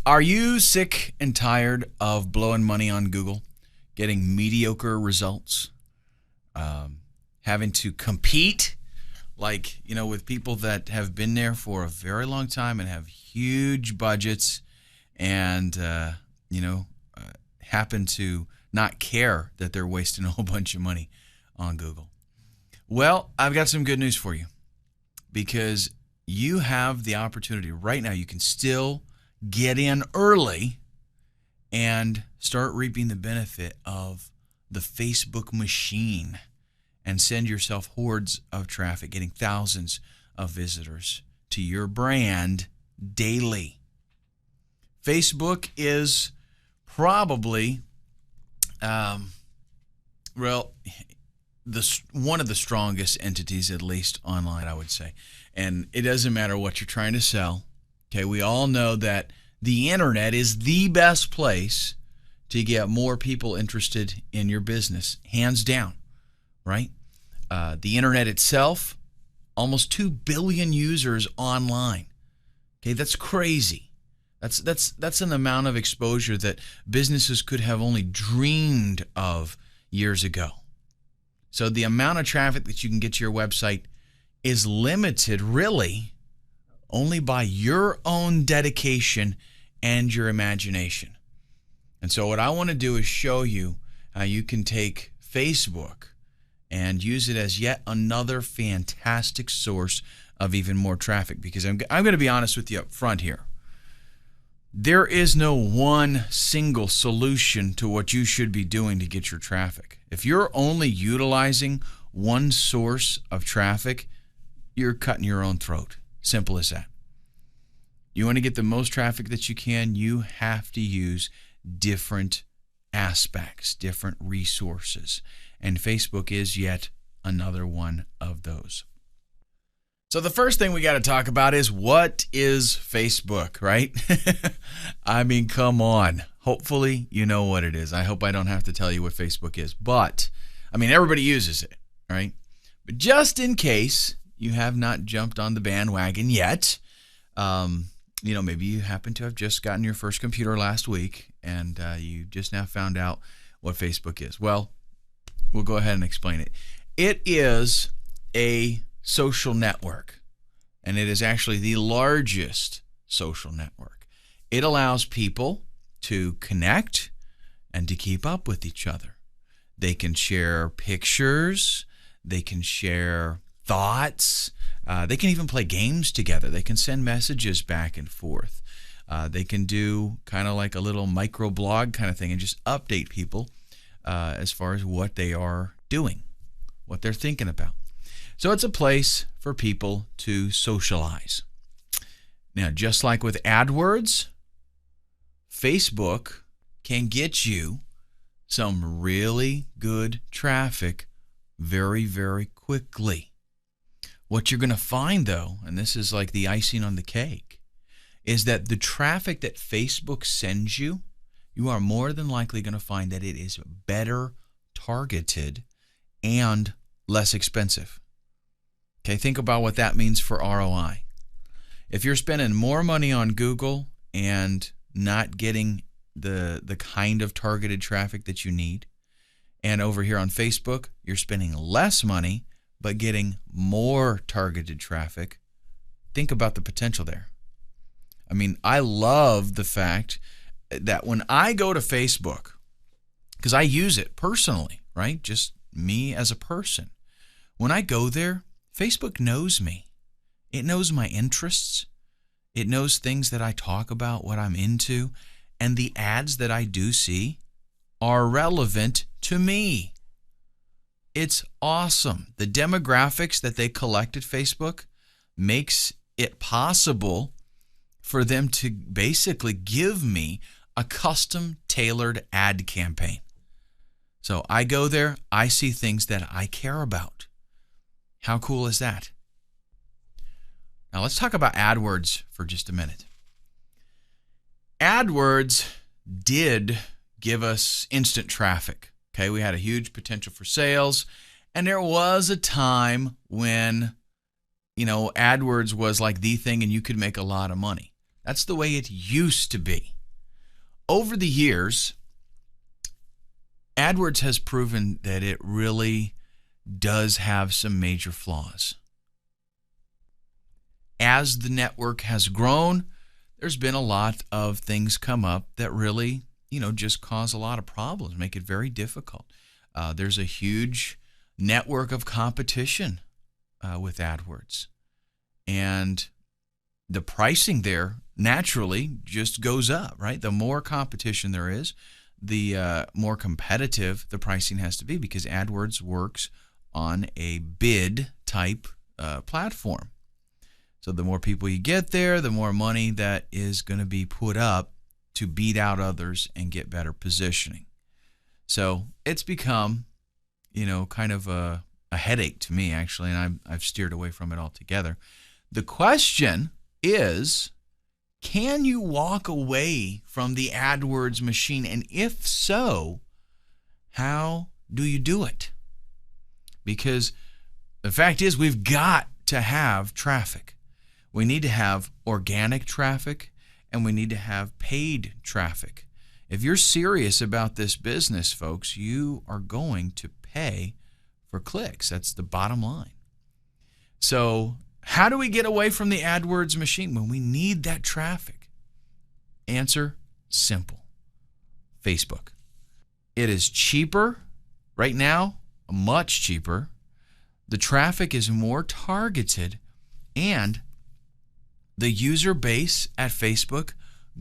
Are you sick and tired of blowing money on Google, getting mediocre results, having to compete with people that have been there for a very long time and have huge budgets and, happen to not care that they're wasting a whole bunch of money on Google? Well, I've got some good news for you because you have the opportunity right now. You can still get in early and start reaping the benefit of the Facebook machine and send yourself hordes of traffic, getting thousands of visitors to your brand daily. Facebook is probably, one of the strongest entities, at least online, I would say. And it doesn't matter what you're trying to sell. Okay, we all know that the internet is the best place to get more people interested in your business, hands down, right? The internet itself, almost 2 billion users online. Okay, that's crazy. That's an amount of exposure that businesses could have only dreamed of years ago. So the amount of traffic that you can get to your website is limited, really, only by your own dedication and your imagination. And so what I want to do is show you how you can take Facebook and use it as yet another fantastic source of even more traffic. Because I'm going to be honest with you up front here. There is no one single solution to what you should be doing to get your traffic. If you're only utilizing one source of traffic, you're cutting your own throat. Simple as that. You want to get the most traffic that you can, you have to use different aspects, different resources. And Facebook is yet another one of those. So the first thing we got to talk about is, what is Facebook, right? I mean, come on. Hopefully you know what it is. I hope I don't have to tell you what Facebook is. But, I mean, everybody uses it, right? But just in case you have not jumped on the bandwagon yet, maybe you happen to have just gotten your first computer last week and you just now found out what Facebook is. Well, we'll go ahead and explain it. It is a social network, and it is actually the largest social network. It allows people to connect and to keep up with each other. They can share pictures, they can share thoughts, they can even play games together. They can send messages back and forth. They can do kind of like a little microblog kind of thing and just update people as far as what they are doing, what they're thinking about. So it's a place for people to socialize. Now, just like with AdWords, Facebook can get you some really good traffic very, very quickly. What you're going to find, though, and this is like the icing on the cake, is that the traffic that Facebook sends you, you are more than likely going to find that it is better targeted and less expensive. Okay, think about what that means for ROI. If you're spending more money on Google and not getting the kind of targeted traffic that you need, and over here on Facebook, you're spending less money but getting more targeted traffic, think about the potential there. I mean, I love the fact that when I go to Facebook, because I use it personally, right? Just me as a person. When I go there, Facebook knows me. It knows my interests. It knows things that I talk about, what I'm into, and the ads that I do see are relevant to me. It's awesome. The demographics that they collect at Facebook makes it possible for them to basically give me a custom tailored ad campaign. So I go there, I see things that I care about. How cool is that? Now let's talk about AdWords for just a minute. AdWords did give us instant traffic. Okay, we had a huge potential for sales, and there was a time when, AdWords was like the thing and you could make a lot of money. That's the way it used to be. Over the years, AdWords has proven that it really does have some major flaws. As the network has grown, there's been a lot of things come up that really, just cause a lot of problems, make it very difficult. There's a huge network of competition with AdWords. And the pricing there naturally just goes up, right? The more competition there is, the more competitive the pricing has to be, because AdWords works on a bid type platform. So the more people you get there, the more money that is going to be put up to beat out others and get better positioning. So it's become, kind of a headache to me, actually, and I've steered away from it altogether. The question is, can you walk away from the AdWords machine? And if so, how do you do it? Because the fact is, we've got to have traffic. We need to have organic traffic, and we need to have paid traffic. If you're serious about this business, folks, you are going to pay for clicks. That's the bottom line. So how do we get away from the AdWords machine when we need that traffic? Answer, simple. Facebook. It is cheaper right now, much cheaper. The traffic is more targeted, and the user base at Facebook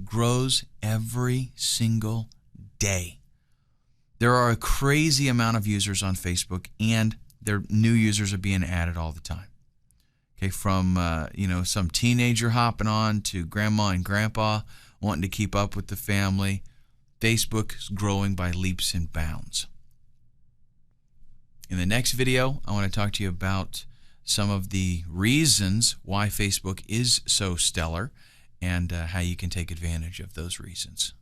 grows every single day. There are a crazy amount of users on Facebook, and their new users are being added all the time. Okay, from some teenager hopping on to grandma and grandpa wanting to keep up with the family. Facebook is growing by leaps and bounds. In the next video, I want to talk to you about some of the reasons why Facebook is so stellar and how you can take advantage of those reasons.